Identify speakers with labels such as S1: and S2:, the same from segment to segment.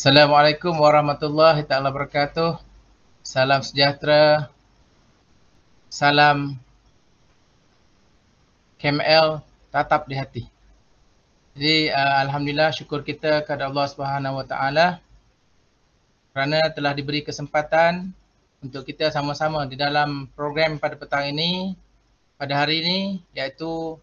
S1: Assalamualaikum warahmatullahi taala wabarakatuh. Salam sejahtera. Salam KML tatap di hati. Jadi alhamdulillah, syukur kita kepada Allah Subhanahu Wa Taala kerana telah diberi kesempatan untuk kita sama-sama di dalam program pada petang ini, pada hari ini, iaitu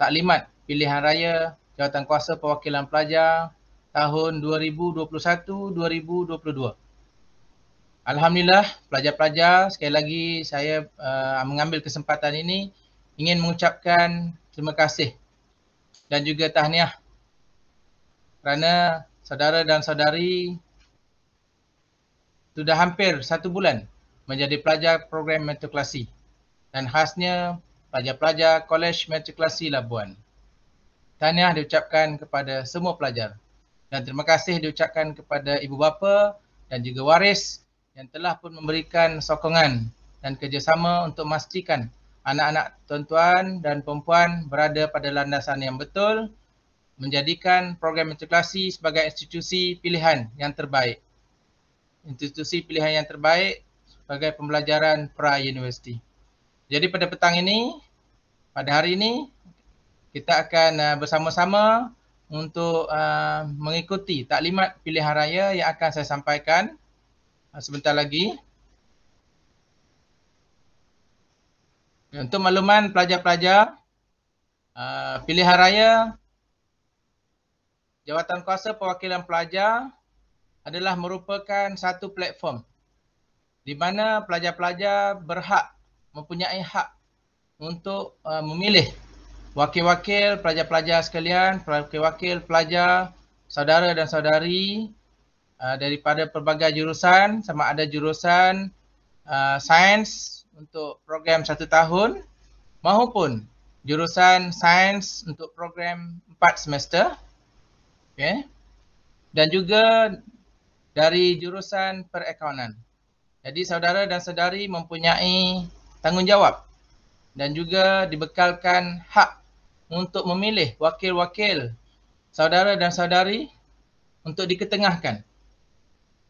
S1: taklimat pilihan raya Jawatankuasa Perwakilan Pelajar tahun 2021-2022. Alhamdulillah, pelajar-pelajar, sekali lagi saya mengambil kesempatan ini ingin mengucapkan terima kasih dan juga tahniah kerana saudara dan saudari sudah hampir 1 bulan menjadi pelajar program matrikulasi dan khasnya pelajar-pelajar Kolej Matrikulasi Labuan. Tahniah diucapkan kepada semua pelajar dan terima kasih diucapkan kepada ibu bapa dan juga waris yang telah pun memberikan sokongan dan kerjasama untuk memastikan anak-anak tuan-tuan dan perempuan berada pada landasan yang betul, menjadikan program matrikulasi sebagai institusi pilihan yang terbaik. Institusi pilihan yang terbaik sebagai pembelajaran pra-universiti. Jadi pada petang ini, pada hari ini, kita akan bersama-sama untuk mengikuti taklimat pilihan raya yang akan saya sampaikan sebentar lagi. Untuk makluman pelajar-pelajar, pilihan raya Jawatankuasa Perwakilan Pelajar adalah merupakan satu platform di mana pelajar-pelajar berhak, mempunyai hak untuk memilih wakil-wakil pelajar-pelajar sekalian, wakil-wakil pelajar, saudara dan saudari daripada pelbagai jurusan, sama ada jurusan sains untuk program 1 tahun maupun jurusan sains untuk program 4 semester. Okay. Dan juga dari jurusan perakaunan. Jadi saudara dan saudari mempunyai tanggungjawab dan juga dibekalkan hak untuk memilih wakil-wakil saudara dan saudari untuk diketengahkan.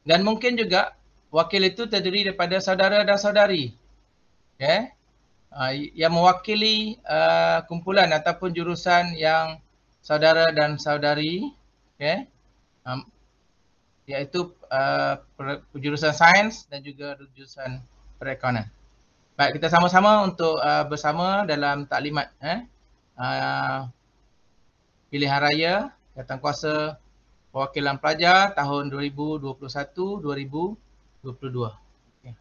S1: Dan mungkin juga wakil itu terdiri daripada saudara dan saudari, okay, yang mewakili kumpulan ataupun jurusan yang saudara dan saudari, okay, iaitu jurusan sains dan juga jurusan perakaunan. Baik, kita sama-sama untuk bersama dalam taklimat pilihan raya Jawatankuasa Perwakilan Pelajar tahun 2021-2022. Okay.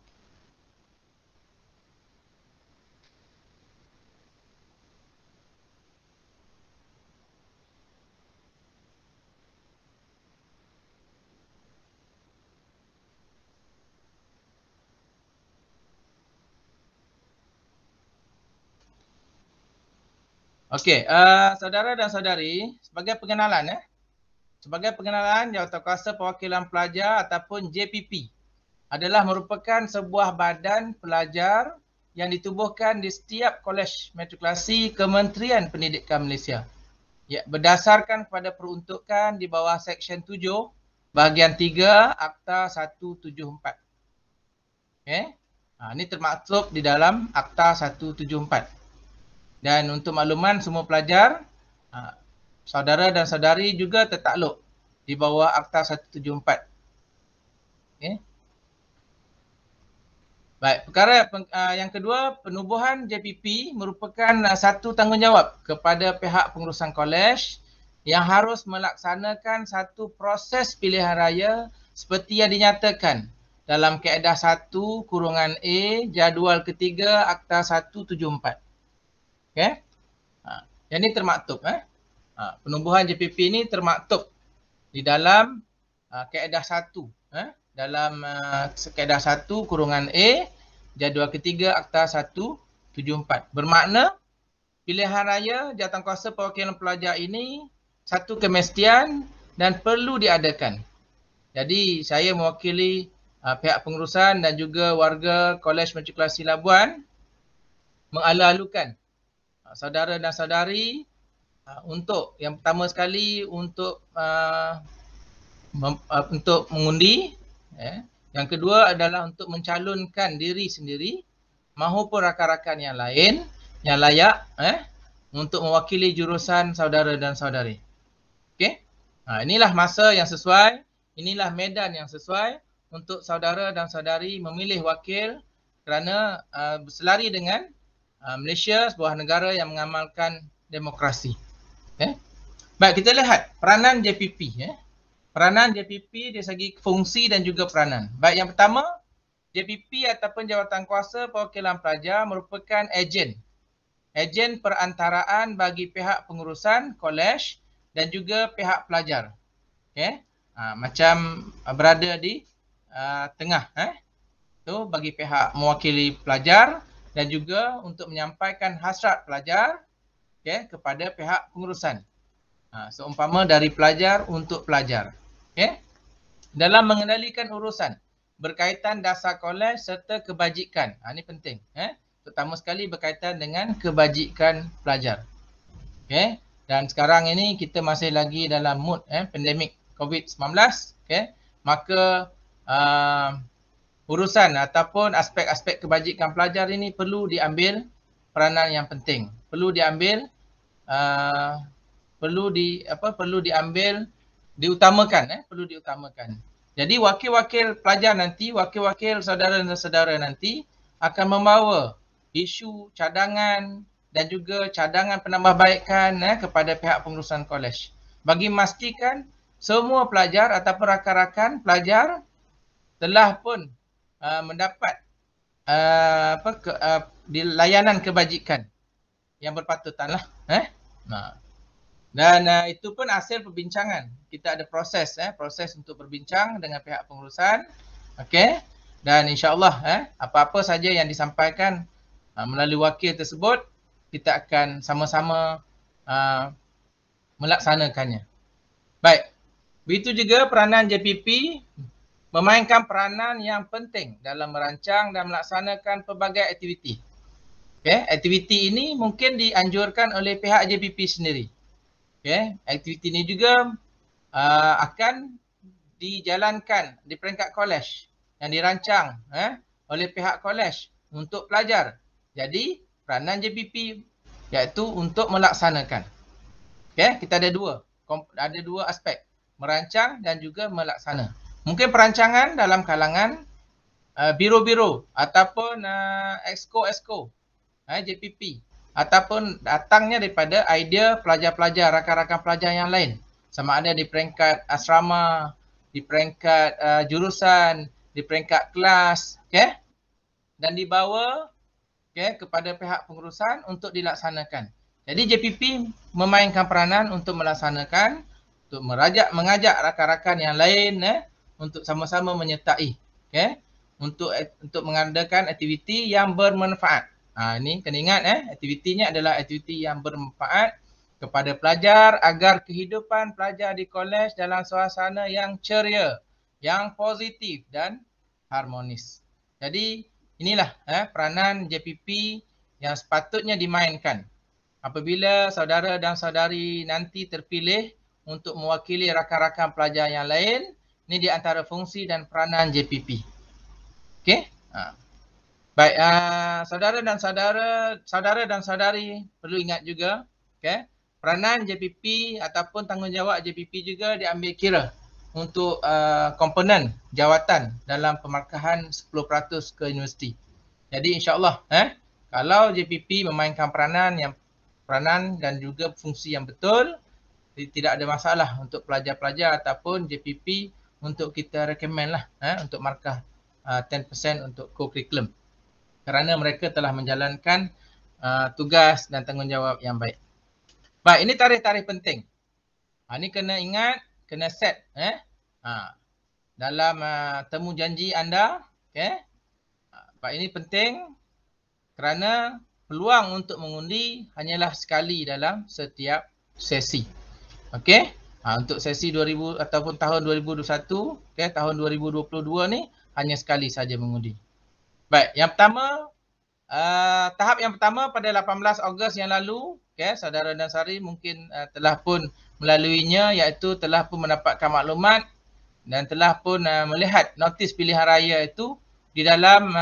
S1: Okey, saudara dan saudari, sebagai pengenalan Jawatankuasa Perwakilan Pelajar ataupun JPP adalah merupakan sebuah badan pelajar yang ditubuhkan di setiap Kolej Matrikulasi Kementerian Pendidikan Malaysia. Ya, berdasarkan kepada peruntukan di bawah Seksyen 7 bahagian 3 Akta 174. Okey. Ini termaktub di dalam Akta 174. Dan untuk makluman semua pelajar, saudara dan saudari juga tertakluk di bawah Akta 174. Okay. Baik, perkara yang kedua, penubuhan JPP merupakan satu tanggungjawab kepada pihak pengurusan kolej yang harus melaksanakan satu proses pilihan raya seperti yang dinyatakan dalam Kaedah 1-A jadual ketiga Akta 174. Okay. Yang ini termaktub. Penubuhan JPP ini termaktub di dalam Kaedah 1. Dalam Kaedah 1-A jadual ketiga Akta 174. Bermakna pilihan raya Jawatankuasa Perwakilan Pelajar ini satu kemestian dan perlu diadakan. Jadi saya mewakili pihak pengurusan dan juga warga Kolej Matrikulasi Labuan mengalu-alukan saudara dan saudari untuk yang pertama sekali untuk untuk mengundi. Yang kedua adalah untuk mencalonkan diri sendiri maupun rakan-rakan yang lain yang layak untuk mewakili jurusan saudara dan saudari. Okey? Inilah masa yang sesuai, inilah medan yang sesuai untuk saudara dan saudari memilih wakil kerana berselari dengan Malaysia, sebuah negara yang mengamalkan demokrasi. Okay? Baik, kita lihat peranan JPP. Peranan JPP dari segi fungsi dan juga peranan. Baik, yang pertama, JPP ataupun Jawatan Kuasa Perwakilan Pelajar merupakan ejen perantaraan bagi pihak pengurusan kolej dan juga pihak pelajar. Okay? Macam berada di tengah. Tu bagi pihak mewakili pelajar dan juga untuk menyampaikan hasrat pelajar kepada pihak pengurusan. Seumpama dari pelajar untuk pelajar. Dalam mengendalikan urusan berkaitan dasar kolej serta kebajikan. Ini penting. Terutama sekali berkaitan dengan kebajikan pelajar. Dan sekarang ini kita masih lagi dalam mood pandemik COVID-19. Maka urusan ataupun aspek-aspek kebajikan pelajar ini perlu diambil peranan yang penting. Perlu diambil diutamakan. Perlu diutamakan. Jadi wakil-wakil pelajar nanti, wakil-wakil saudara dan saudara nanti akan membawa isu cadangan dan juga cadangan penambahbaikan kepada pihak pengurusan kolej. Bagi memastikan semua pelajar ataupun rakan-rakan pelajar telah pun mendapat layanan kebajikan yang berpatutan lah. Dan itu pun hasil perbincangan. Kita ada proses untuk berbincang dengan pihak pengurusan. Okey. Dan insya-Allah apa-apa saja yang disampaikan melalui wakil tersebut, kita akan sama-sama melaksanakannya. Baik. Begitu juga peranan JPP memainkan peranan yang penting dalam merancang dan melaksanakan pelbagai aktiviti. Aktiviti ini mungkin dianjurkan oleh pihak JPP sendiri. Aktiviti ini juga akan dijalankan di peringkat kolej yang dirancang oleh pihak kolej untuk pelajar. Jadi peranan JPP iaitu untuk melaksanakan. Kita ada dua aspek, merancang dan juga melaksana. Mungkin perancangan dalam kalangan biro-biro ataupun exco JPP. Ataupun datangnya daripada idea pelajar-pelajar, rakan-rakan pelajar yang lain. Sama ada di peringkat asrama, di peringkat jurusan, di peringkat kelas. Dan dibawa kepada pihak pengurusan untuk dilaksanakan. Jadi JPP memainkan peranan untuk melaksanakan, untuk mengajak rakan-rakan yang lain untuk sama-sama menyertai. Untuk mengadakan aktiviti yang bermanfaat. Ini kena ingat aktivitinya adalah aktiviti yang bermanfaat kepada pelajar agar kehidupan pelajar di kolej dalam suasana yang ceria, yang positif dan harmonis. Jadi inilah peranan JPP yang sepatutnya dimainkan apabila saudara dan saudari nanti terpilih untuk mewakili rakan-rakan pelajar yang lain. Ini di antara fungsi dan peranan JPP. Okey? Baik, saudara dan saudari perlu ingat juga, peranan JPP ataupun tanggungjawab JPP juga diambil kira untuk komponen jawatan dalam pemarkahan 10% ke universiti. Jadi insya-Allah kalau JPP memainkan peranan dan juga fungsi yang betul, tidak ada masalah untuk pelajar-pelajar ataupun JPP untuk kita recommend lah untuk markah 10% untuk co-curriculum. Kerana mereka telah menjalankan tugas dan tanggungjawab yang baik. Baik, ini tarikh-tarikh penting. Ini kena ingat, kena set dalam temu janji anda. Baik, ini penting kerana peluang untuk mengundi hanyalah sekali dalam setiap sesi. Untuk sesi 2000 ataupun tahun 2021, tahun 2022 ni hanya sekali saja mengundi. Baik, yang pertama, tahap yang pertama pada 18 Ogos yang lalu, saudara dan saudari mungkin telah pun melaluinya, iaitu telah pun mendapatkan maklumat dan telah pun melihat notis pilihan raya itu di dalam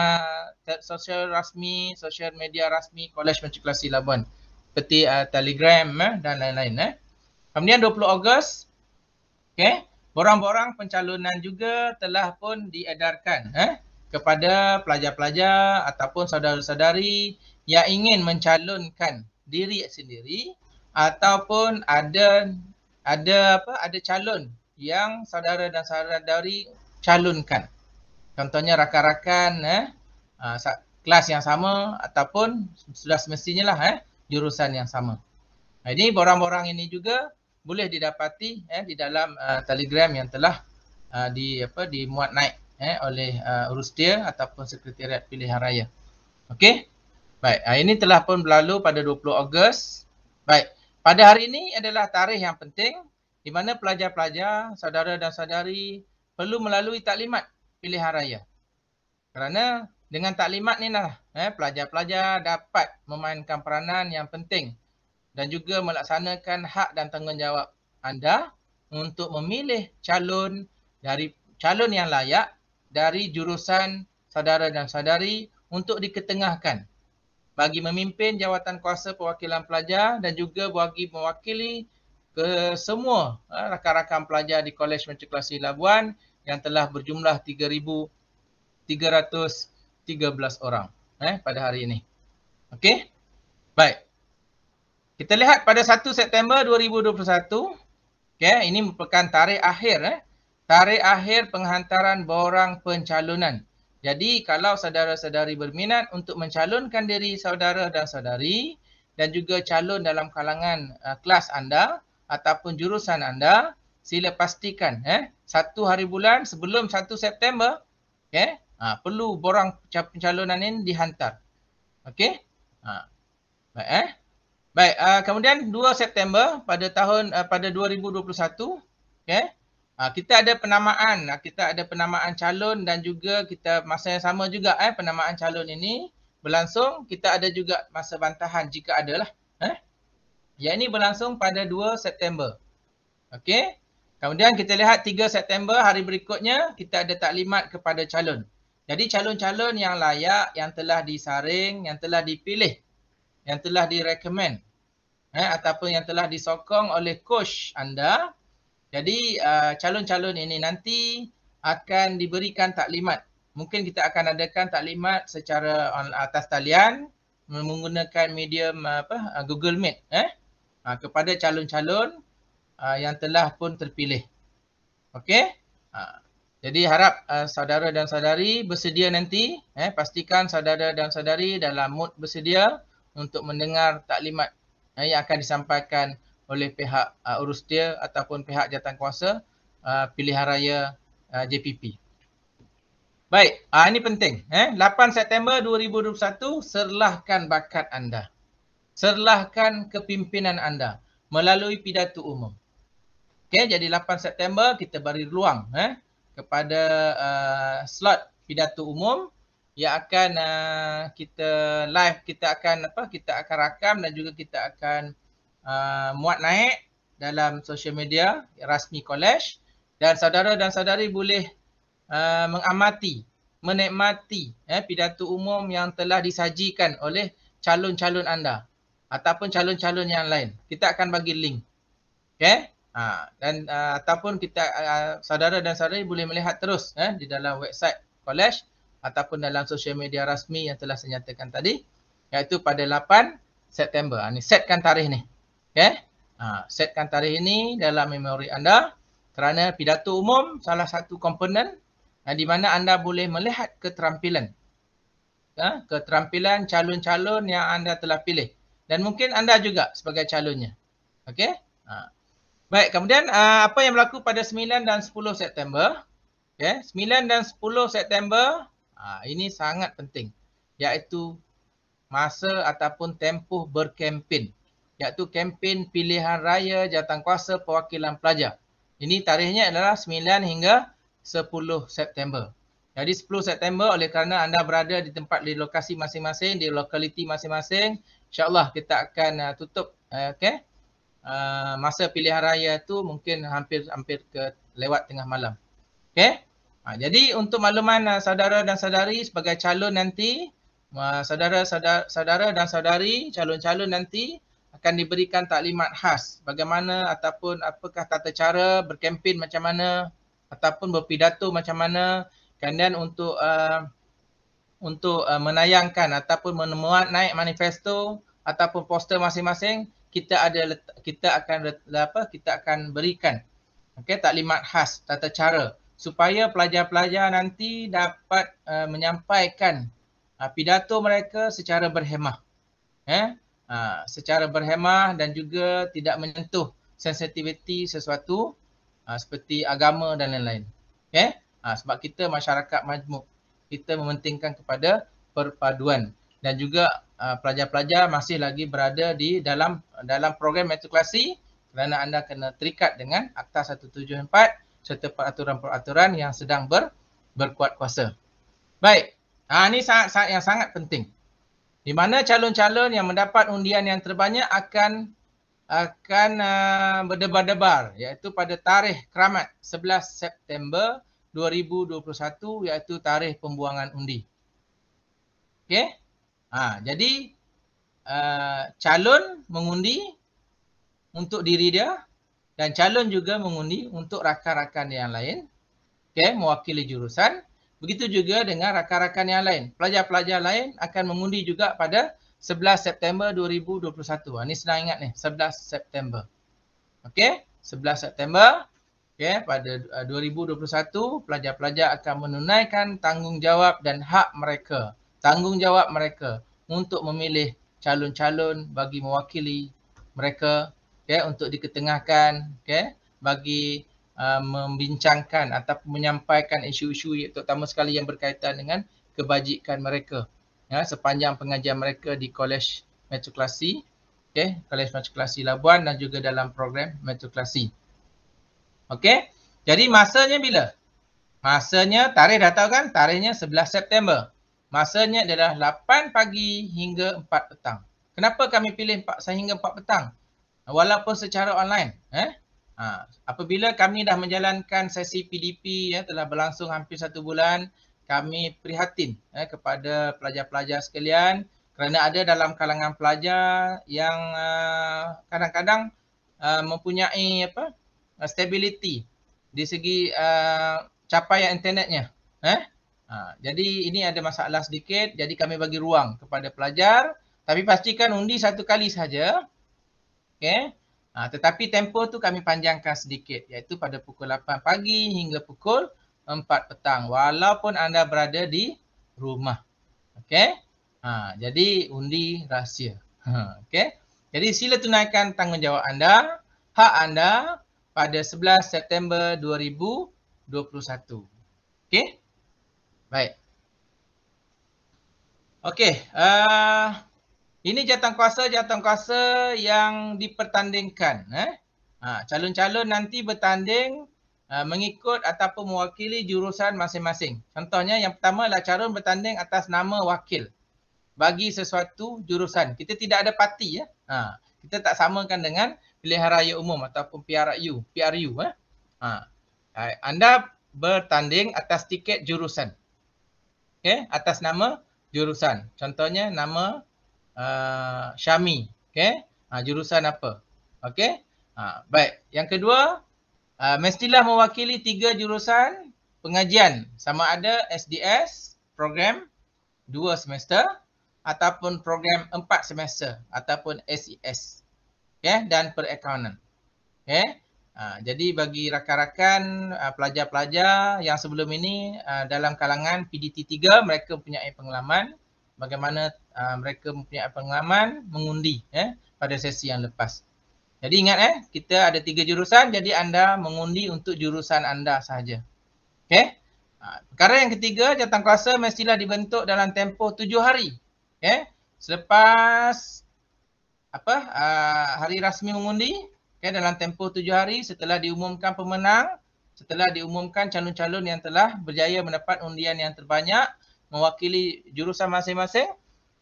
S1: sosial media rasmi Kolej Matrikulasi Labuan seperti Telegram dan lain-lain. Kemudian 20 Ogos, okey, borang-borang pencalonan juga telah pun diedarkan kepada pelajar-pelajar ataupun saudara-saudari yang ingin mencalonkan diri sendiri ataupun ada calon yang saudara dan saudari calonkan. Contohnya rakan-rakan kelas yang sama ataupun sudah semestinya lah jurusan yang sama. Ini borang-borang ini juga boleh didapati di dalam Telegram yang telah dimuat naik oleh Urusdia ataupun Sekretariat Pilihan Raya. Okey. Baik, ini telah pun berlalu pada 20 Ogos. Baik, pada hari ini adalah tarikh yang penting di mana pelajar-pelajar, saudara dan saudari perlu melalui taklimat pilihan raya. Kerana dengan taklimat ni lah pelajar-pelajar dapat memainkan peranan yang penting dan juga melaksanakan hak dan tanggungjawab anda untuk memilih calon yang layak dari jurusan saudara dan saudari untuk diketengahkan bagi memimpin jawatan kuasa perwakilan pelajar dan juga bagi mewakili ke semua rakan-rakan pelajar di Kolej Matrikulasi Labuan yang telah berjumlah 3,313 orang pada hari ini. Okey? Baik. Kita lihat pada 1 September 2021, ini merupakan tarikh akhir tarikh akhir penghantaran borang pencalonan. Jadi kalau saudara-saudari berminat untuk mencalonkan diri saudara dan saudari dan juga calon dalam kalangan kelas anda ataupun jurusan anda, sila pastikan 1 hari bulan sebelum 1 September perlu borang pencalonan ini dihantar. Okey? Baik Baik, kemudian 2 September pada 2021, kita ada penamaan calon dan juga kita masa yang sama juga penamaan calon ini berlangsung. Kita ada juga masa bantahan jika ada lah. Yang ini berlangsung pada 2 September. Okey. Kemudian kita lihat 3 September hari berikutnya kita ada taklimat kepada calon. Jadi calon-calon yang layak, yang telah disaring, yang telah dipilih, yang telah direkomend ataupun yang telah disokong oleh coach anda. Jadi calon-calon ini nanti akan diberikan taklimat. Mungkin kita akan adakan taklimat secara atas talian menggunakan medium Google Meet kepada calon-calon yang telah pun terpilih. Okey? Jadi harap saudara dan saudari bersedia nanti, pastikan saudara dan saudari dalam mood bersedia untuk mendengar taklimat yang akan disampaikan oleh pihak Urusdia ataupun pihak jawatankuasa pilihan raya JPP. Baik, ini penting. 8 September 2021, serlahkan bakat anda. Serlahkan kepimpinan anda melalui pidato umum. Okey, jadi 8 September kita beri ruang kepada slot pidato umum yang akan kita live, kita akan rakam dan juga kita akan muat naik dalam social media rasmi kolej dan saudara dan saudari boleh mengamati, menikmati pidato umum yang telah disajikan oleh calon-calon anda ataupun calon-calon yang lain. Kita akan bagi link. Okey? Dan ataupun kita saudara dan saudari boleh melihat terus di dalam website kolej ataupun dalam sosial media rasmi yang telah saya nyatakan tadi, iaitu pada 8 September. Ini setkan tarikh ni. Okey? Setkan tarikh ini dalam memori anda kerana pidato umum salah satu komponen di mana anda boleh melihat keterampilan. Keterampilan calon-calon yang anda telah pilih dan mungkin anda juga sebagai calonnya. Okey? Baik, kemudian apa yang berlaku pada 9 dan 10 September? Okay, 9 dan 10 September ini sangat penting, iaitu masa ataupun tempoh berkempen, iaitu kempen pilihan raya jawatankuasa perwakilan pelajar. Ini tarikhnya adalah 9 hingga 10 September. Jadi 10 September oleh kerana anda berada di tempat, di lokasi masing-masing, di lokaliti masing-masing, insyaAllah kita akan tutup masa pilihan raya itu mungkin hampir ke lewat tengah malam. Okey. Jadi untuk makluman saudara dan saudari sebagai calon nanti, saudara dan saudari calon-calon nanti akan diberikan taklimat khas bagaimana ataupun apakah tata cara berkempen macam mana ataupun berpidato macam mana. Kemudian untuk menayangkan ataupun memuat naik manifesto ataupun poster masing-masing, kita akan berikan taklimat khas tata cara supaya pelajar-pelajar nanti dapat menyampaikan pidato mereka secara berhemah. Secara berhemah dan juga tidak menyentuh sensitiviti sesuatu seperti agama dan lain-lain. Sebab kita masyarakat majmuk, kita mementingkan kepada perpaduan dan juga pelajar-pelajar masih lagi berada di dalam program matrikulasi kerana anda kena terikat dengan Akta 174 serta peraturan-peraturan yang sedang berkuat kuasa. Baik, ini yang sangat penting. Di mana calon-calon yang mendapat undian yang terbanyak akan berdebar-debar, iaitu pada tarikh keramat 11 September 2021, iaitu tarikh pembuangan undi. Okey? Jadi calon mengundi untuk diri dia dan calon juga mengundi untuk rakan-rakan yang lain, mewakili jurusan. Begitu juga dengan rakan-rakan yang lain. Pelajar-pelajar lain akan mengundi juga pada 11 September 2021. Ini senang ingat ni, 11 September. Okey, 11 September. Okey, pada 2021 pelajar-pelajar akan menunaikan tanggungjawab dan hak mereka. Tanggungjawab mereka untuk memilih calon-calon bagi mewakili mereka, untuk diketengahkan, bagi membincangkan ataupun menyampaikan isu-isu terutama sekali yang berkaitan dengan kebajikan mereka sepanjang pengajian mereka di Kolej Matrikulasi, Kolej Matrikulasi Labuan dan juga dalam program matrikulasi. Okey. Jadi masanya bila? Masanya, tarikh dah tahu kan? Tarikhnya 11 September. Masanya adalah 8 pagi hingga 4 petang. Kenapa kami pilih 4 sehingga 4 petang? Walaupun secara online. Apabila kami dah menjalankan sesi PDP telah berlangsung hampir 1 bulan, kami prihatin kepada pelajar-pelajar sekalian kerana ada dalam kalangan pelajar yang kadang-kadang mempunyai stability di segi capaian internetnya. Jadi ini ada masalah sedikit, jadi kami bagi ruang kepada pelajar, tapi pastikan undi 1 kali saja. Tetapi tempoh tu kami panjangkan sedikit, iaitu pada pukul 8 pagi hingga pukul 4 petang walaupun anda berada di rumah. Jadi undi rahsia. Jadi sila tunaikan tanggungjawab anda, hak anda pada 11 September 2021. Baik. Ini jawatankuasa yang dipertandingkan. Calon-calon nanti bertanding mengikut ataupun mewakili jurusan masing-masing. Contohnya yang pertama adalah calon bertanding atas nama wakil bagi sesuatu jurusan. Kita tidak ada parti. Kita tak samakan dengan pilihan raya umum ataupun PRU. Anda bertanding atas tiket jurusan. Atas nama jurusan. Contohnya nama Syami. Jurusan apa? Baik. Yang kedua, mestilah mewakili 3 jurusan pengajian. Sama ada SDS, program 2 semester ataupun program 4 semester ataupun SES. Dan perakaunan. Jadi bagi rakan-rakan pelajar-pelajar yang sebelum ini dalam kalangan PDT 3, mereka mempunyai pengalaman bagaimana mereka mempunyai pengalaman mengundi pada sesi yang lepas. Jadi ingat kita ada 3 jurusan, jadi anda mengundi untuk jurusan anda sahaja. Perkara yang ketiga, jawatankuasa mestilah dibentuk dalam tempoh 7 hari. Selepas hari rasmi mengundi, dalam tempoh 7 hari setelah diumumkan pemenang, setelah diumumkan calon-calon yang telah berjaya mendapat undian yang terbanyak mewakili jurusan masing-masing,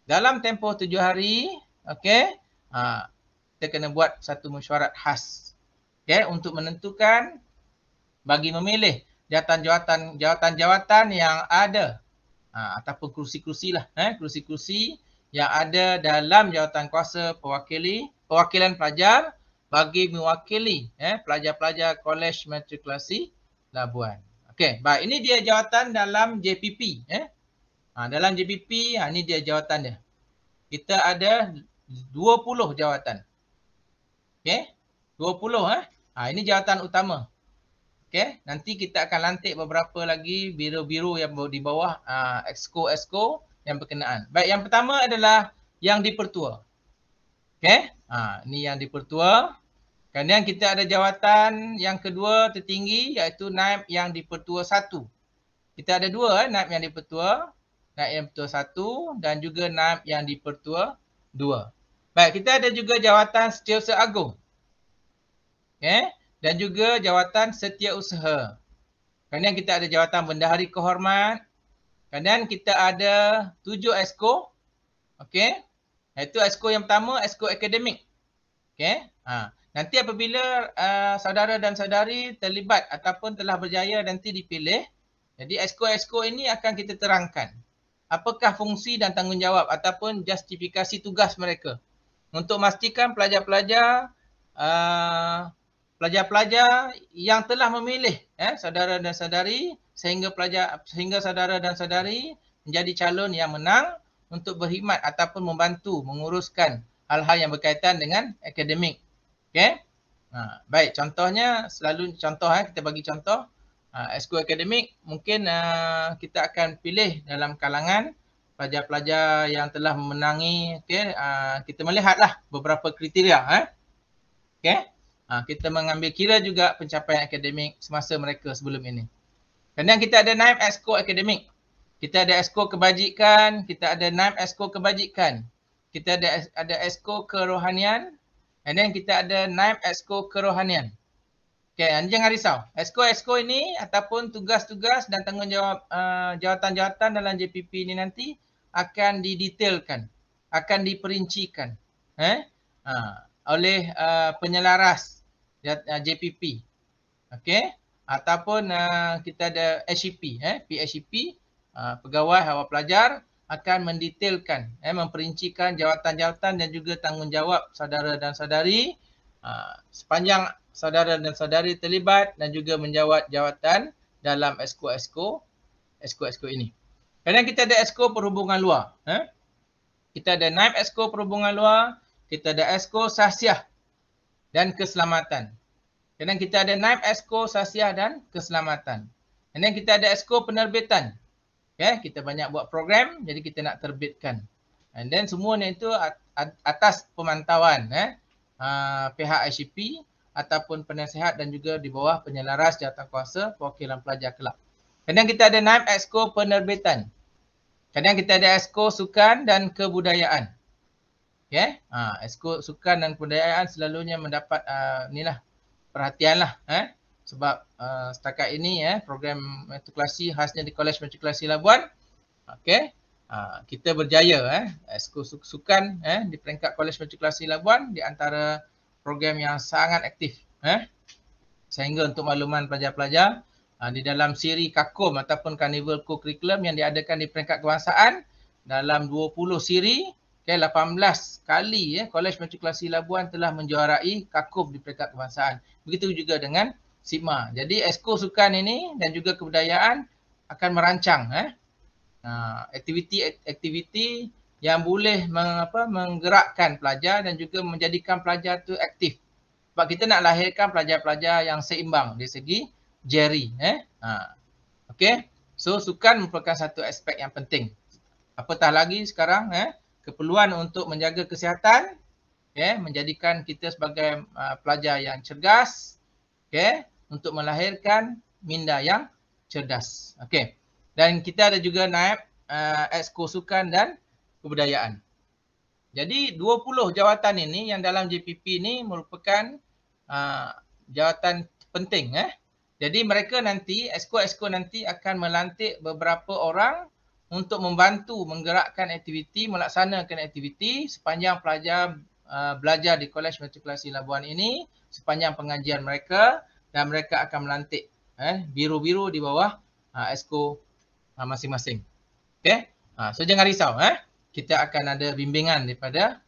S1: dalam tempoh 7 hari, kita kena buat satu mesyuarat khas untuk menentukan bagi memilih jawatan-jawatan yang ada ataupun kerusi-kerusi lah, kerusi-kerusi yang ada dalam jawatan kuasa perwakilan pelajar bagi mewakili pelajar-pelajar Kolej Matrikulasi Labuan. Okey, baik, ini dia jawatan dalam JPP. Dalam JPP, ini dia jawatan dia. Kita ada 20 jawatan. Okey, 20 ini jawatan utama. Okey, nanti kita akan lantik beberapa lagi biro-biro yang di bawah exco yang berkenaan. Baik, yang pertama adalah yang dipertua. Okey, ni yang dipertua. Kemudian kita ada jawatan yang kedua tertinggi iaitu naib yang dipertua 1. Kita ada 2 naib yang dipertua. Naib yang dipertua 1 dan juga naib yang dipertua 2. Baik, kita ada juga jawatan Setiausaha Agung. Okey, dan juga jawatan Setiausaha. Kemudian kita ada jawatan Bendahari Kehormat. Kemudian kita ada 7 exco. Okey. Iaitu exco yang pertama, exco akademik. Okey. Nanti apabila saudara dan saudari terlibat ataupun telah berjaya nanti dipilih, jadi exco-exco ini akan kita terangkan apakah fungsi dan tanggungjawab ataupun justifikasi tugas mereka untuk memastikan pelajar-pelajar yang telah memilih saudara dan saudari sehingga saudara dan saudari menjadi calon yang menang untuk berkhidmat ataupun membantu menguruskan hal-hal yang berkaitan dengan akademik. Okey. Baik, contohnya kita bagi contoh exco akademik mungkin kita akan pilih dalam kalangan pelajar-pelajar yang telah memenangi. Okey, kita melihatlah beberapa kriteria okey. Kita mengambil kira juga pencapaian akademik semasa mereka sebelum ini. Kemudian kita ada naib exco akademik. Kita ada exco kebajikan, kita ada naib exco kebajikan. Kita ada exco kerohanian, dan then kita ada naib exco kerohanian. Okey, jangan risau. Exco ini ataupun tugas-tugas dan tanggungjawab jawatan-jawatan dalam JPP ini nanti akan didetailkan, akan diperincikan oleh penyelaras JPP. Okey, ataupun kita ada HEP, PHEP, pegawai hawal pelajar akan mendetailkan, memperincikan jawatan-jawatan dan juga tanggungjawab saudara dan saudari sepanjang saudara dan saudari terlibat dan juga menjawat jawatan dalam exco ini. Kemudian kita ada exco perhubungan luar. Kita ada naib exco perhubungan luar, kita ada exco sahsiah dan keselamatan. Kemudian kita ada naib exco sahsiah dan keselamatan. Kemudian kita ada exco penerbitan. Kita banyak buat program, jadi kita nak terbitkan. And then semuanya itu atas pemantauan pihak ICP ataupun penasihat dan juga di bawah penyelaras jawatankuasa perwakilan pelajar kelab. Kemudian kita ada naib exco penerbitan. Kemudian kita ada exco sukan dan kebudayaan. Exco sukan dan kebudayaan selalunya mendapat perhatianlah. Sebab setakat ini program matrikulasi khasnya di Kolej Matrikulasi Labuan. Okey. Kita berjaya exco sukan di peringkat Kolej Matrikulasi Labuan di antara program yang sangat aktif. Sehingga untuk makluman pelajar-pelajar di dalam siri KAKUM ataupun Carnival Co-Curriculum yang diadakan di peringkat kebangsaan dalam 20 siri, 18 kali Kolej Matrikulasi Labuan telah menjuarai KAKUM di peringkat kebangsaan. Begitu juga dengan SIGMA. Jadi exco sukan ini dan juga kebudayaan akan merancang aktiviti yang boleh menggerakkan pelajar dan juga menjadikan pelajar tu aktif. Sebab kita nak lahirkan pelajar-pelajar yang seimbang dari segi jari. Okey. So sukan merupakan satu aspek yang penting. Apatah lagi sekarang keperluan untuk menjaga kesihatan, menjadikan kita sebagai pelajar yang cergas, untuk melahirkan minda yang cerdas. Okey. Dan kita ada juga naib exco sukan dan kebudayaan. Jadi 20 jawatan ini yang dalam JPP ini merupakan jawatan penting. Jadi mereka nanti, exco nanti akan melantik beberapa orang untuk membantu menggerakkan aktiviti, melaksanakan aktiviti sepanjang pelajar belajar di Kolej Matrikulasi Labuan ini, sepanjang pengajian mereka, dan mereka akan melantik biru-biru di bawah esko masing-masing. Okey. So jangan risau kita akan ada bimbingan daripada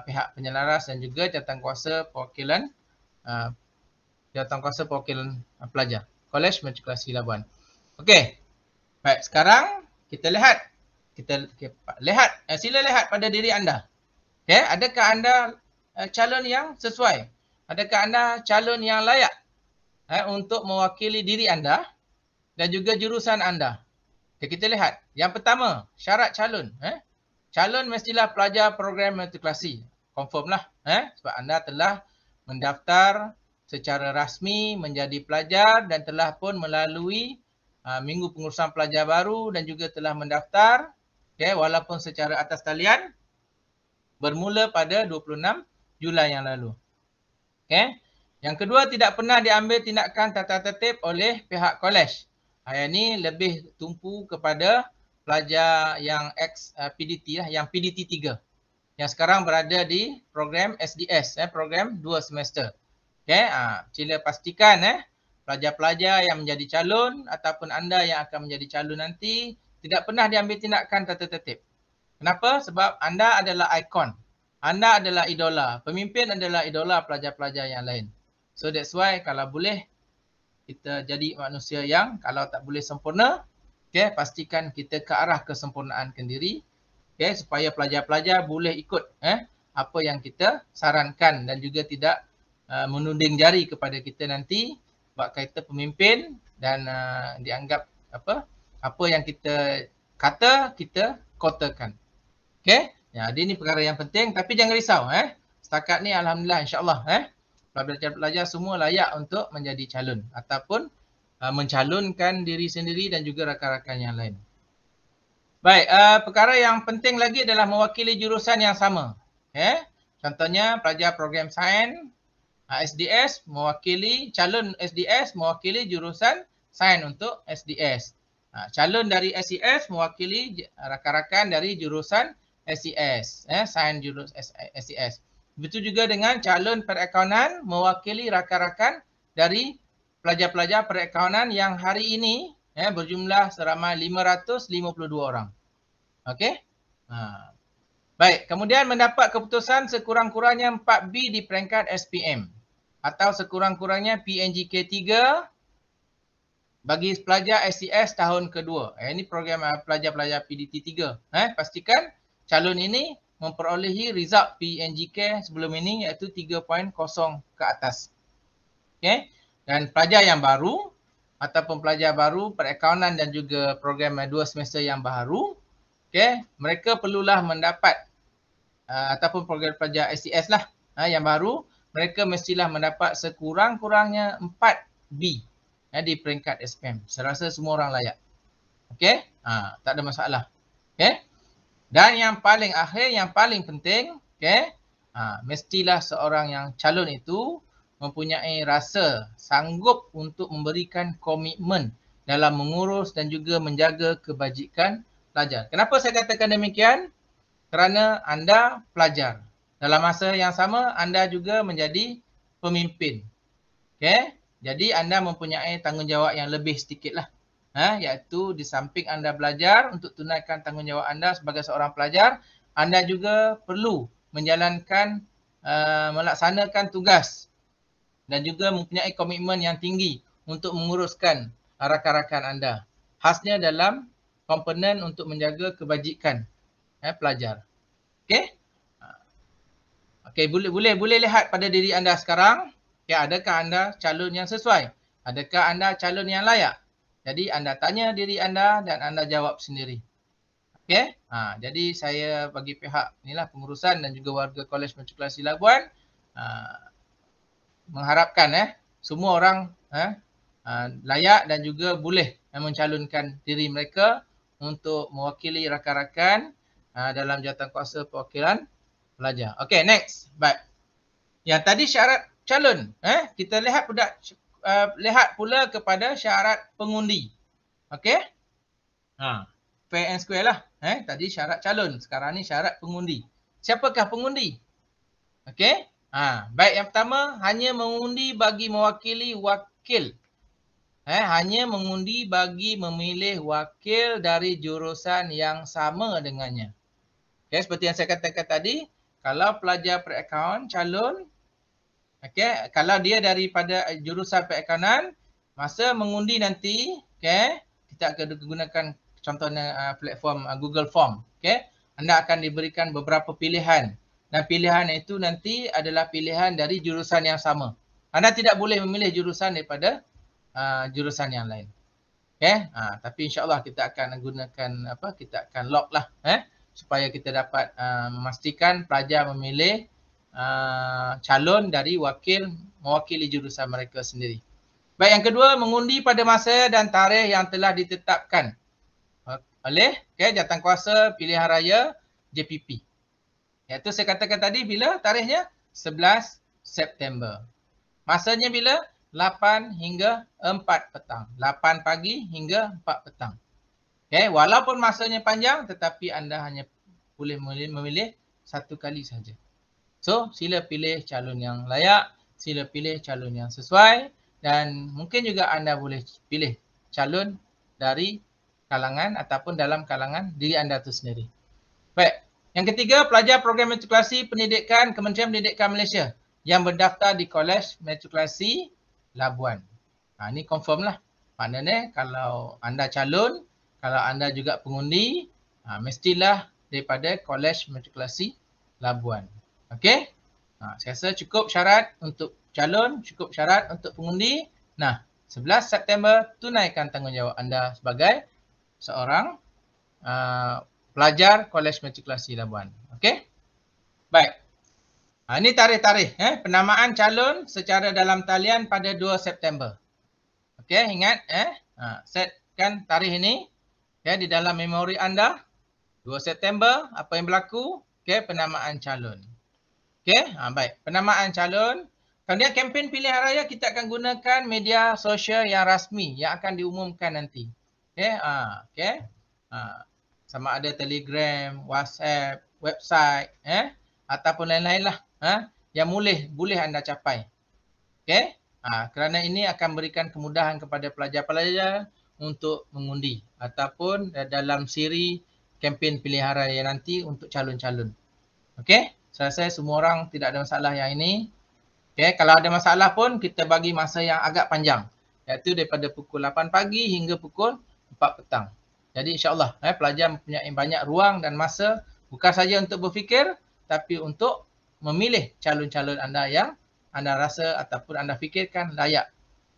S1: pihak penyelaras dan juga jawatankuasa perwakilan pelajar Kolej Matrikulasi Labuan. Okey. Baik, sekarang kita lihat sila lihat pada diri anda. Okey, adakah anda calon yang sesuai? Adakah anda calon yang layak untuk mewakili diri anda dan juga jurusan anda? Okay, kita lihat. Yang pertama, syarat calon. Calon mestilah pelajar program matrikulasi. Confirm lah. Sebab anda telah mendaftar secara rasmi menjadi pelajar dan telah pun melalui minggu pengurusan pelajar baru dan juga telah mendaftar. Okay, walaupun secara atas talian bermula pada 26 Julai yang lalu. Okay. Yang kedua, tidak pernah diambil tindakan tata tertib oleh pihak kolej. Yang ini lebih tumpu kepada pelajar yang PDT lah, yang PDT 3. Yang sekarang berada di program SDS, program 2 semester. Okay, sila pastikan pelajar-pelajar yang menjadi calon ataupun anda yang akan menjadi calon nanti tidak pernah diambil tindakan tata tertib. Kenapa? Sebab anda adalah ikon. Anda adalah idola. Pemimpin adalah idola pelajar-pelajar yang lain. So that's why kalau boleh kita jadi manusia yang kalau tak boleh sempurna, okay, pastikan kita ke arah kesempurnaan kendiri, okay, supaya pelajar-pelajar boleh ikut apa yang kita sarankan dan juga tidak menunding jari kepada kita nanti sebab kita pemimpin dan dianggap apa yang kita kata kita kotakan. Okay, jadi ini perkara yang penting tapi jangan risau setakat ni alhamdulillah insya-Allah pelajar-pelajar semua layak untuk menjadi calon ataupun mencalonkan diri sendiri dan juga rakan-rakan yang lain. Baik, perkara yang penting lagi adalah mewakili jurusan yang sama. Contohnya pelajar program sains SDS calon SDS mewakili jurusan sains untuk SDS. Calon dari SES mewakili rakan-rakan dari jurusan SES, sains jurusan SES. Begitu juga dengan calon perakaunan mewakili rakan-rakan dari pelajar-pelajar perakaunan yang hari ini berjumlah seramai 552 orang. Okey. Baik, kemudian mendapat keputusan sekurang-kurangnya 4B di peringkat SPM atau sekurang-kurangnya PNGK 3 bagi pelajar SES tahun kedua. Ini program pelajar-pelajar PDT 3. Pastikan calon ini memperolehi result PNGK sebelum ini iaitu 3.0 ke atas. Okay. Dan pelajar yang baru ataupun pelajar baru perakaunan dan juga program 2 semester yang baru, okay, mereka perlulah mendapat ataupun program pelajar SES lah yang baru, mereka mestilah mendapat sekurang-kurangnya 4B di peringkat SPM. Saya rasa semua orang layak. Okay. Tak ada masalah. Okay. Dan yang paling akhir, yang paling penting, okay, mestilah seorang yang calon itu mempunyai rasa sanggup untuk memberikan komitmen dalam mengurus dan juga menjaga kebajikan pelajar. Kenapa saya katakan demikian? Kerana anda pelajar. Dalam masa yang sama, anda juga menjadi pemimpin. Okay? Jadi anda mempunyai tanggungjawab yang lebih sedikit lah. Iaitu di samping anda belajar untuk tunaikan tanggungjawab anda sebagai seorang pelajar, anda juga perlu menjalankan, melaksanakan tugas dan juga mempunyai komitmen yang tinggi untuk menguruskan rakan-rakan anda. Khasnya dalam komponen untuk menjaga kebajikan pelajar. Okey? Okey, boleh lihat pada diri anda sekarang, okay, adakah anda calon yang sesuai? Adakah anda calon yang layak? Jadi anda tanya diri anda dan anda jawab sendiri. Okey? Jadi saya bagi pihak inilah pengurusan dan juga warga Kolej Matrikulasi Labuan mengharapkan semua orang layak dan juga boleh mencalonkan diri mereka untuk mewakili rakan-rakan dalam jawatankuasa perwakilan pelajar. Okey, next. Baik. Yang tadi syarat calon, kita lihat pula kepada syarat pengundi. Okey? Fair and square lah. Tadi syarat calon, sekarang ni syarat pengundi. Siapakah pengundi? Okey? Baik, yang pertama hanya mengundi bagi mewakili wakil Hanya mengundi bagi memilih wakil dari jurusan yang sama dengannya. Okay, seperti yang saya katakan tadi, kalau pelajar perakaunan calon, okay, kalau dia daripada jurusan perakaunan, masa mengundi nanti, okay, kita akan gunakan contohnya platform Google Form. Okay, anda akan diberikan beberapa pilihan. Dan pilihan itu nanti adalah pilihan dari jurusan yang sama. Anda tidak boleh memilih jurusan daripada jurusan yang lain. Okay, tapi insyaAllah kita akan gunakan kita akan lock lah supaya kita dapat memastikan pelajar memilih calon dari mewakili jurusan mereka sendiri. Baik, yang kedua, mengundi pada masa dan tarikh yang telah ditetapkan oleh Jawatankuasa Pilihan Raya JPP. Iaitu saya katakan tadi bila tarikhnya 11 September. Masanya bila? 8 hingga 4 petang. 8 pagi hingga 4 petang. Okay, walaupun masanya panjang tetapi anda hanya boleh memilih satu kali saja. So, sila pilih calon yang layak, sila pilih calon yang sesuai dan mungkin juga anda boleh pilih calon dari kalangan ataupun dalam kalangan diri anda itu sendiri. Baik, yang ketiga, pelajar program matrikulasi pendidikan Kementerian Pendidikan Malaysia yang berdaftar di Kolej Matrikulasi Labuan. Ini confirm lah. Maknanya kalau anda calon, kalau anda juga pengundi, mestilah daripada Kolej Matrikulasi Labuan. Okey? Saya rasa cukup syarat untuk calon, cukup syarat untuk pengundi. 11 September tunaikan tanggungjawab anda sebagai seorang pelajar Kolej Matrikulasi Labuan. Okey? Baik. Ini tarikh-tarikh penamaan calon secara dalam talian pada 2 September. Okey, ingat setkan tarikh ini di dalam memori anda. 2 September apa yang berlaku? Okey, penamaan calon. Okey, baik. Penamaan calon. Kemudian kempen pilihan raya kita akan gunakan media sosial yang rasmi yang akan diumumkan nanti. Okey, okey. Sama ada Telegram, WhatsApp, website ataupun lain-lain lah yang boleh anda capai. Okey? Kerana ini akan berikan kemudahan kepada pelajar-pelajar untuk mengundi ataupun dalam siri kempen pilihan raya nanti untuk calon-calon. Okey? Saya rasa semua orang tidak ada masalah yang ini. Okey, kalau ada masalah pun kita bagi masa yang agak panjang, iaitu daripada pukul 8 pagi hingga pukul 4 petang. Jadi insya-Allah pelajar mempunyai banyak ruang dan masa bukan saja untuk berfikir tapi untuk memilih calon-calon anda yang anda rasa ataupun anda fikirkan layak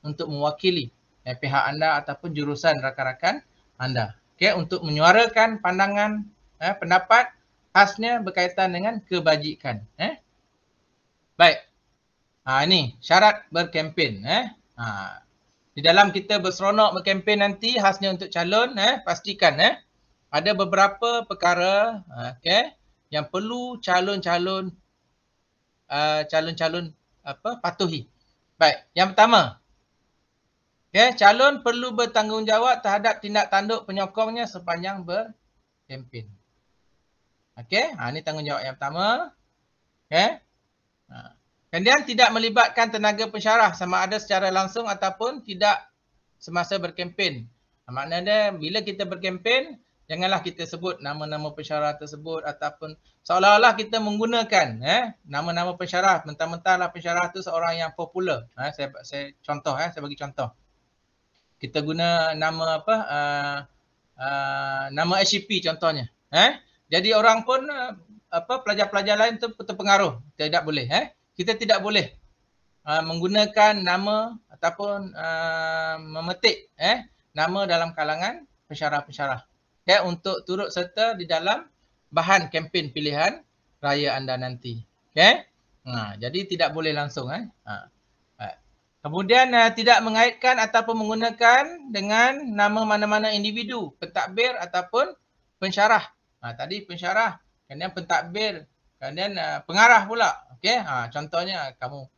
S1: untuk mewakili pihak anda ataupun jurusan rakan-rakan anda. Okey, untuk menyuarakan pandangan pendapat khasnya berkaitan dengan kebajikan. Baik. Ini syarat berkempen. Di dalam kita berseronok berkempen nanti khasnya untuk calon, pastikan ada beberapa perkara yang perlu calon-calon patuhi. Baik, yang pertama, calon perlu bertanggungjawab terhadap tindak tanduk penyokongnya sepanjang berkempen. Okey, ini tanggungjawab yang pertama. Kemudian tidak melibatkan tenaga pensyarah sama ada secara langsung ataupun tidak semasa berkempen. Maknanya bila kita berkempen, janganlah kita sebut nama-nama pensyarah tersebut ataupun seolah-olah kita menggunakan nama-nama pensyarah. Mentang-mentanglah pensyarah tu seorang yang popular. Saya contoh, saya bagi contoh. Kita guna nama nama HCP contohnya. Jadi orang pun pelajar-pelajar lain tu terpengaruh. Tidak boleh. Kita tidak boleh menggunakan nama ataupun memetik nama dalam kalangan pensyarah-pensyarah untuk turut serta di dalam bahan kempen pilihan raya anda nanti. Jadi tidak boleh langsung. Kemudian tidak mengaitkan ataupun menggunakan dengan nama mana-mana individu, pentadbir ataupun pensyarah. Tadi pensyarah, kemudian pentadbir, kemudian pengarah pula. Contohnya kamu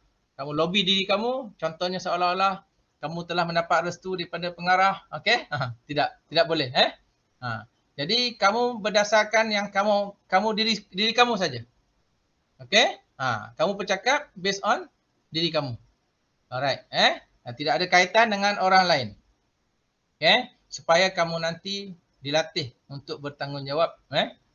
S1: lobby diri kamu, contohnya seolah-olah kamu telah mendapat restu daripada pengarah. Tidak boleh. Jadi kamu berdasarkan yang kamu diri kamu saja. Kamu bercakap based on diri kamu. Alright. Tidak ada kaitan dengan orang lain. supaya kamu nanti dilatih untuk bertanggungjawab.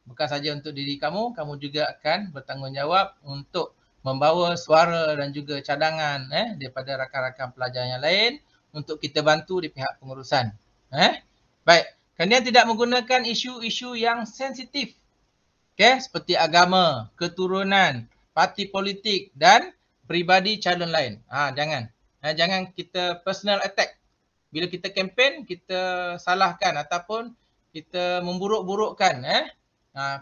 S1: Bukan saja untuk diri kamu, kamu juga akan bertanggungjawab untuk membawa suara dan juga cadangan daripada rakan-rakan pelajar yang lain untuk kita bantu di pihak pengurusan. Baik, kemudian tidak menggunakan isu-isu yang sensitif. Seperti agama, keturunan, parti politik dan peribadi calon lain. Jangan. Jangan kita personal attack. Bila kita kempen, kita salahkan ataupun kita memburuk-burukkan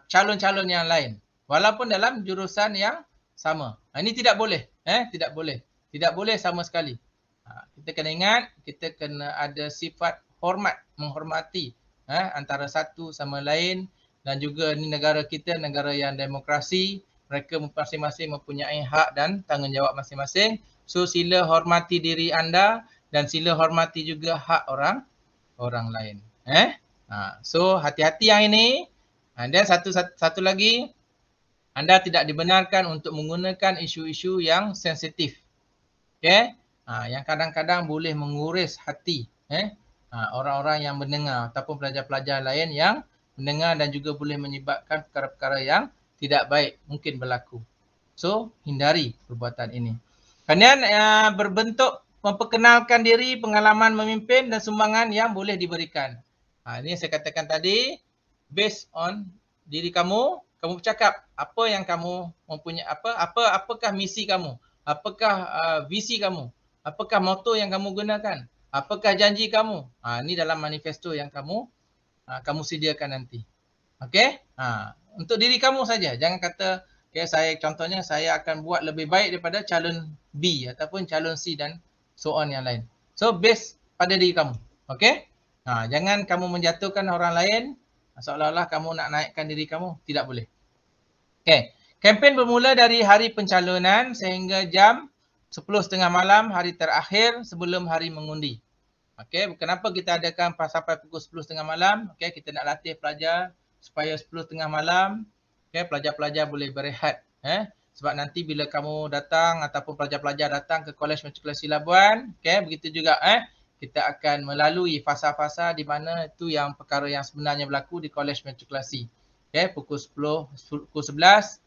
S1: calon-calon yang lain. Walaupun dalam jurusan yang sama. Ini tidak boleh. Tidak boleh. Tidak boleh sama sekali. Kita kena ingat, kita kena ada sifat hormat, menghormati antara satu sama lain. Dan juga ni negara kita, negara yang demokrasi. Mereka masing-masing mempunyai hak dan tanggungjawab masing-masing. So sila hormati diri anda dan sila hormati juga hak orang lain. So hati-hati yang ini. Dan satu lagi, anda tidak dibenarkan untuk menggunakan isu-isu yang sensitif. Yang kadang-kadang boleh menguris hati orang-orang yang mendengar ataupun pelajar-pelajar lain yang mendengar dan juga boleh menyebabkan perkara-perkara yang tidak baik mungkin berlaku. So, hindari perbuatan ini. Kemudian berbentuk memperkenalkan diri, pengalaman memimpin dan sumbangan yang boleh diberikan. Ini saya katakan tadi, based on diri kamu, kamu bercakap apa yang kamu mempunyai, apakah misi kamu, apakah visi kamu, apakah moto yang kamu gunakan, apakah janji kamu. Ini dalam manifesto yang kamu sediakan nanti. Untuk diri kamu saja. Jangan kata, contohnya saya akan buat lebih baik daripada calon B ataupun calon C dan so on yang lain. So, based pada diri kamu. Jangan kamu menjatuhkan orang lain seolah-olah kamu nak naikkan diri kamu. Tidak boleh. Kempen bermula dari hari pencalonan sehingga jam 10.30 malam hari terakhir sebelum hari mengundi. Kenapa kita adakan sampai pukul 10.30 malam? Kita nak latih pelajar supaya 10.30 malam pelajar-pelajar boleh berehat. Sebab nanti bila kamu datang ataupun pelajar-pelajar datang ke Kolej Matrikulasi Labuan, begitu juga kita akan melalui fasa-fasa di mana itu yang perkara yang sebenarnya berlaku di Kolej Matrikulasi. Pukul 10, pukul 11,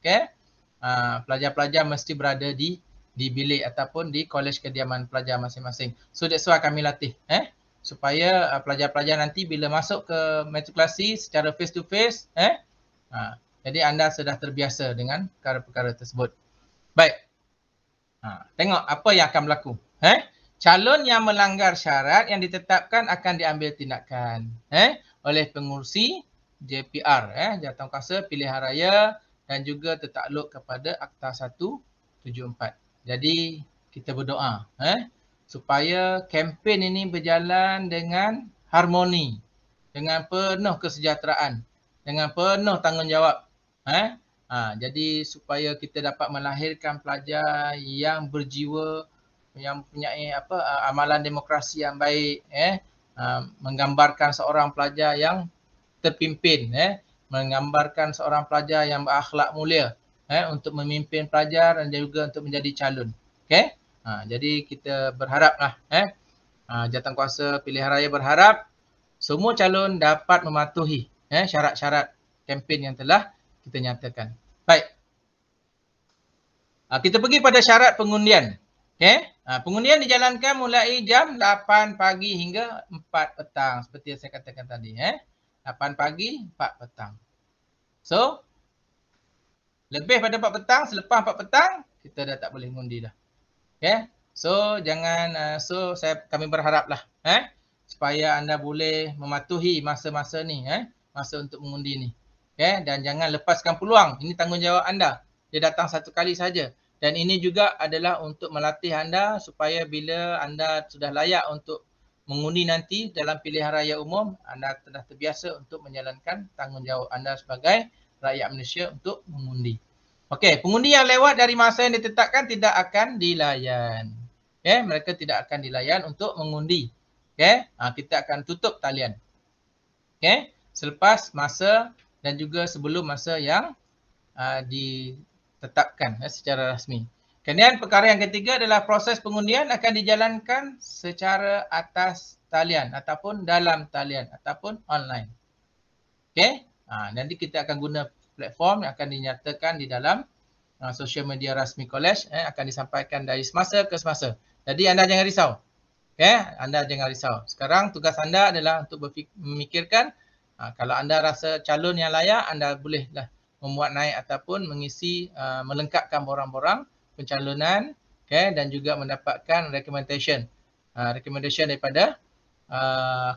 S1: pelajar-pelajar mesti berada di bilik ataupun di kolej kediaman pelajar masing-masing. So that's why kami latih supaya pelajar-pelajar nanti bila masuk ke matrikulasi secara face to face jadi anda sudah terbiasa dengan perkara-perkara tersebut. Baik. Tengok apa yang akan berlaku. Calon yang melanggar syarat yang ditetapkan akan diambil tindakan oleh pengurusi JPR, Jawatankuasa Pilihan Raya dan juga tertakluk kepada Akta 174. Jadi kita berdoa supaya kempen ini berjalan dengan harmoni, dengan penuh kesejahteraan, dengan penuh tanggungjawab. Jadi supaya kita dapat melahirkan pelajar yang berjiwa, yang mempunyai amalan demokrasi yang baik, menggambarkan seorang pelajar yang terpimpin, menggambarkan seorang pelajar yang berakhlak mulia. Untuk memimpin pelajar dan juga untuk menjadi calon. Jadi kita berharaplah, Jawatankuasa Pilihan Raya berharap semua calon dapat mematuhi syarat-syarat kempen yang telah kita nyatakan. Baik. Kita pergi pada syarat pengundian. Pengundian dijalankan mulai jam 8 pagi hingga 4 petang. Seperti yang saya katakan tadi. 8 pagi, 4 petang. So, lebih pada 4 petang, selepas 4 petang, kita dah tak boleh mengundi dah. So, jangan, kami berharaplah supaya anda boleh mematuhi masa-masa ni, masa untuk mengundi ni. Dan jangan lepaskan peluang. Ini tanggungjawab anda. Dia datang satu kali saja. Dan ini juga adalah untuk melatih anda supaya bila anda sudah layak untuk mengundi nanti dalam pilihan raya umum, anda telah terbiasa untuk menjalankan tanggungjawab anda sebagai rakyat Malaysia untuk mengundi. Pengundi yang lewat dari masa yang ditetapkan tidak akan dilayan. Mereka tidak akan dilayan untuk mengundi. Kita akan tutup talian. Selepas masa dan juga sebelum masa yang ditetapkan secara rasmi. Kemudian perkara yang ketiga adalah proses pengundian akan dijalankan secara atas talian ataupun dalam talian ataupun online. Okey? Nanti kita akan guna platform yang akan dinyatakan di dalam social media rasmi college, akan disampaikan dari semasa ke semasa. Jadi anda jangan risau. Okey, anda jangan risau. Sekarang tugas anda adalah untuk memikirkan kalau anda rasa calon yang layak, anda bolehlah memuat naik ataupun mengisi melengkapkan borang-borang pencalonan, okey, dan juga mendapatkan recommendation daripada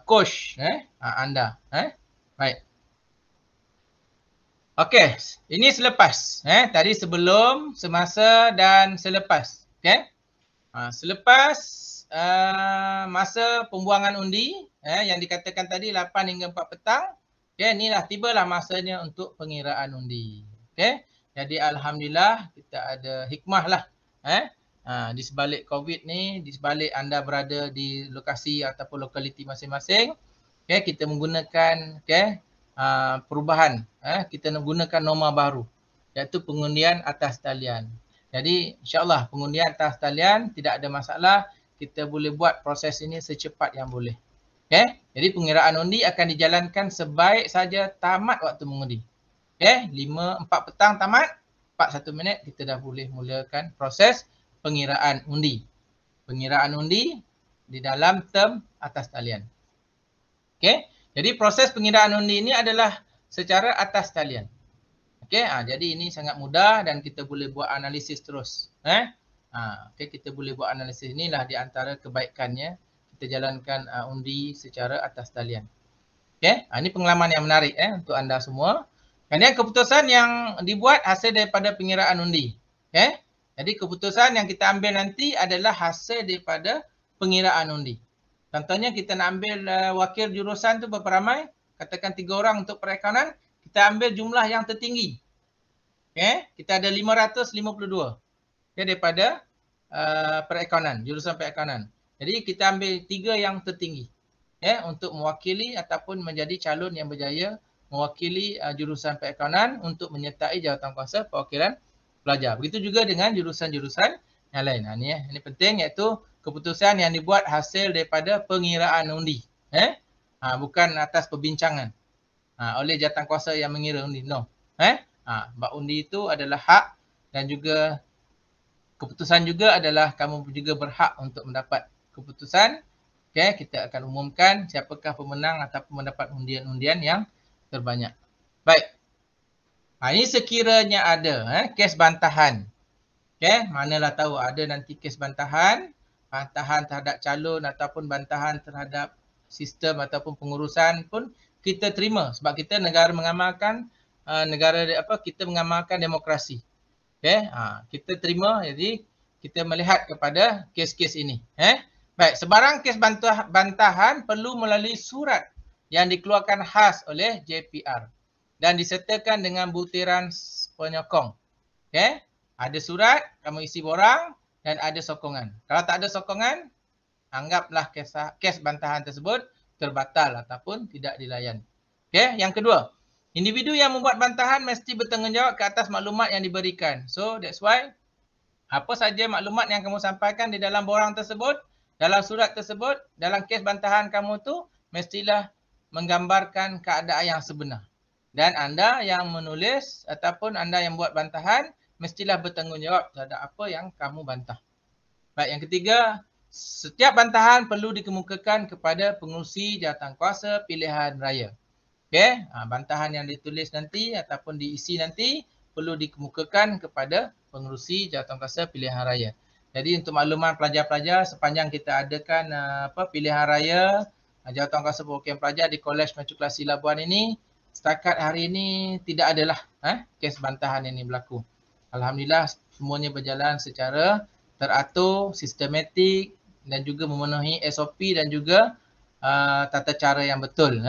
S1: coach anda. Baik. Okey, ini selepas. Tadi sebelum, semasa dan selepas. Okey. Selepas masa pembuangan undi yang dikatakan tadi 8 hingga 4 petang, okey, inilah tibalah masanya untuk pengiraan undi. Okey. Jadi alhamdulillah kita ada hikmah lah di sebalik COVID ni, di sebalik anda berada di lokasi ataupun lokaliti masing-masing, okey, kita menggunakan perubahan, kita menggunakan norma baru iaitu pengundian atas talian. Jadi insyaAllah pengundian atas talian tidak ada masalah, kita boleh buat proses ini secepat yang boleh. Okay? Jadi pengiraan undi akan dijalankan sebaik saja tamat waktu mengundi. Okay? 4 petang tamat, 41 minit kita dah boleh mulakan proses pengiraan undi. Pengiraan undi di dalam term atas talian. Okay? Jadi proses pengiraan undi ini adalah secara atas talian. Okey, jadi ini sangat mudah dan kita boleh buat analisis terus. Okey, kita boleh buat analisis, inilah di antara kebaikannya kita jalankan undi secara atas talian. Okey, ini pengalaman yang menarik untuk anda semua. Kemudian keputusan yang dibuat hasil daripada pengiraan undi. Okey, jadi keputusan yang kita ambil nanti adalah hasil daripada pengiraan undi. Contohnya kita nak ambil wakil jurusan tu berapa ramai? Katakan 3 orang untuk perakaunan. Kita ambil jumlah yang tertinggi. Okay. Kita ada 552 daripada perakaunan, jurusan perakaunan. Jadi kita ambil 3 yang tertinggi untuk mewakili ataupun menjadi calon yang berjaya mewakili jurusan perakaunan untuk menyertai jawatankuasa perwakilan pelajar. Begitu juga dengan jurusan-jurusan yang lain. Ini penting iaitu keputusan yang dibuat hasil daripada pengiraan undi. Bukan atas perbincangan oleh jawatankuasa yang mengira undi. No. Sebab undi itu adalah hak dan juga keputusan juga adalah kamu juga berhak untuk mendapat keputusan. Okay, kita akan umumkan siapakah pemenang ataupun mendapat undian-undian yang terbanyak. Baik. Ini sekiranya ada kes bantahan. Okay, manalah tahu ada nanti kes bantahan terhadap calon ataupun bantahan terhadap sistem ataupun pengurusan pun kita terima sebab kita negara mengamalkan kita mengamalkan demokrasi. Okey, kita terima, jadi kita melihat kepada kes-kes ini. Baik, sebarang kes bantahan perlu melalui surat yang dikeluarkan khas oleh JPR dan disertakan dengan butiran penyokong. Okey, ada surat, kamu isi borang dan ada sokongan. Kalau tak ada sokongan, anggaplah kes bantahan tersebut terbatal ataupun tidak dilayan. Okey, yang kedua, individu yang membuat bantahan mesti bertanggungjawab ke atas maklumat yang diberikan. So that's why apa saja maklumat yang kamu sampaikan di dalam borang tersebut, dalam surat tersebut, dalam kes bantahan kamu tu mestilah menggambarkan keadaan yang sebenar. Dan anda yang menulis ataupun anda yang buat bantahan mestilah bertanggungjawab terhadap apa yang kamu bantah. Baik, yang ketiga, setiap bantahan perlu dikemukakan kepada pengurusi jawatankuasa pilihan raya. Okey, bantahan yang ditulis nanti ataupun diisi nanti perlu dikemukakan kepada pengerusi jawatankuasa pilihan raya. Jadi untuk makluman pelajar-pelajar, sepanjang kita adakan pilihan raya jawatankuasa perwakilan pelajar di Kolej Matrikulasi Labuan ini, setakat hari ini tidak adalah kes bantahan ini berlaku. Alhamdulillah semuanya berjalan secara teratur, sistematik dan juga memenuhi SOP dan juga tata cara yang betul.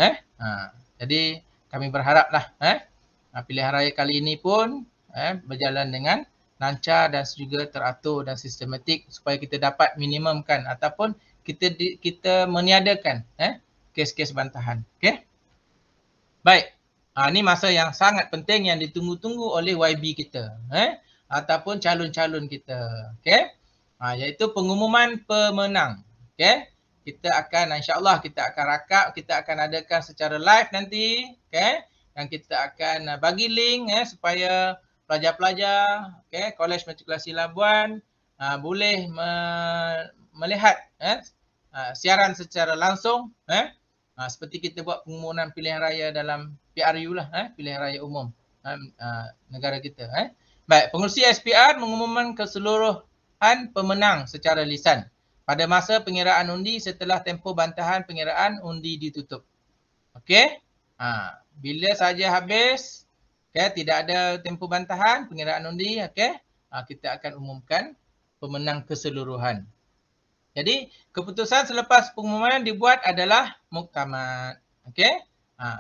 S1: Jadi kami berharaplah pilihan raya kali ini pun berjalan dengan lancar dan juga teratur dan sistematik supaya kita dapat minimumkan ataupun kita meniadakan kes-kes bantahan. Okey. Baik. Ini masa yang sangat penting yang ditunggu-tunggu oleh YB kita. ataupun calon-calon kita. Okey? Iaitu pengumuman pemenang. Okey? Kita akan insya-Allah kita akan rakap, kita akan adakan secara live nanti, okey? Dan kita akan bagi link supaya pelajar-pelajar Kolej Matrikulasi Labuan boleh melihat siaran secara langsung seperti kita buat pengumuman pilihan raya dalam PRU lah, pilihan raya umum negara kita. Baik, pengerusi SPR mengumumkan keseluruhan pemenang secara lisan pada masa pengiraan undi setelah tempoh bantahan pengiraan undi ditutup. Okey? Bila saja habis, tidak ada tempoh bantahan pengiraan undi, kita akan umumkan pemenang keseluruhan. Jadi, keputusan selepas pengumuman dibuat adalah muktamad. Okey?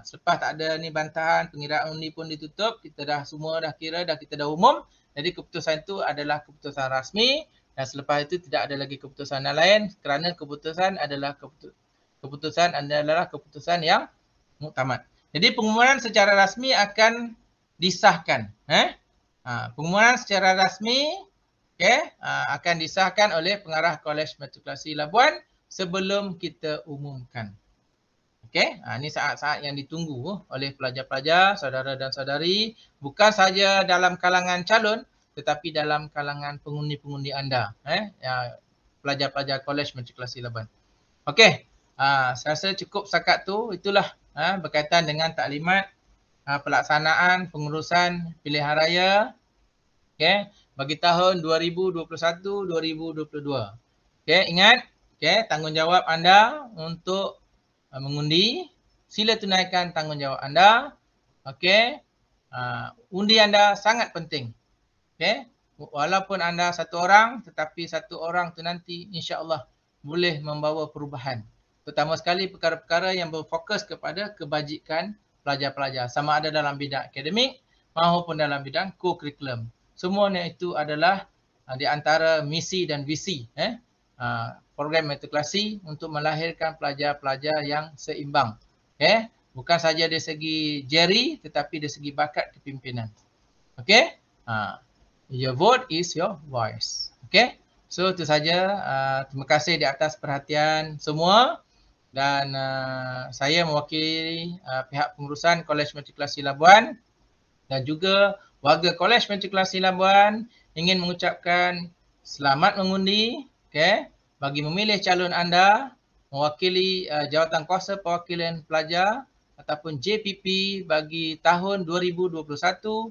S1: Selepas tak ada ni bantahan, pengiraan undi pun ditutup, kita dah semua dah kira, kita dah umum. Jadi keputusan itu adalah keputusan rasmi dan selepas itu tidak ada lagi keputusan yang lain kerana keputusan adalah keputusan yang muktamad. Jadi pengumuman secara rasmi akan disahkan. Pengumuman secara rasmi akan disahkan oleh pengarah Kolej Matrikulasi Labuan sebelum kita umumkan. Ini saat-saat yang ditunggu oleh pelajar-pelajar, saudara dan saudari, bukan saja dalam kalangan calon tetapi dalam kalangan pengundi-pengundi anda, pelajar-pelajar Kolej Matrikulasi Labuan. Saya rasa cukup setakat tu. Itulah berkaitan dengan taklimat pelaksanaan pengurusan pilihan raya bagi tahun 2021-2022. Ingat, tanggungjawab anda untuk mengundi, sila tunaikan tanggungjawab anda. Undi anda sangat penting. Walaupun anda satu orang, tetapi satu orang tu nanti insya-Allah boleh membawa perubahan. Terutama sekali perkara-perkara yang berfokus kepada kebajikan pelajar-pelajar, sama ada dalam bidang akademik maupun dalam bidang co-curriculum. Semuanya itu adalah di antara misi dan visi program matrikulasi untuk melahirkan pelajar-pelajar yang seimbang. Bukan saja dari segi jeri tetapi dari segi bakat kepimpinan. Your vote is your voice. So itu saja. Terima kasih di atas perhatian semua dan saya mewakili pihak pengurusan Kolej Matrikulasi Labuan dan juga warga Kolej Matrikulasi Labuan ingin mengucapkan selamat mengundi bagi memilih calon anda mewakili Jawatankuasa Perwakilan Pelajar ataupun JPP bagi tahun 2021-2022.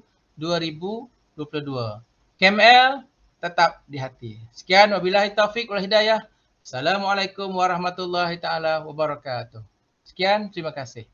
S1: KML tetap di hati. Sekian, wabillahi taufik wal hidayah. Assalamualaikum warahmatullahi taala wabarakatuh. Sekian, terima kasih.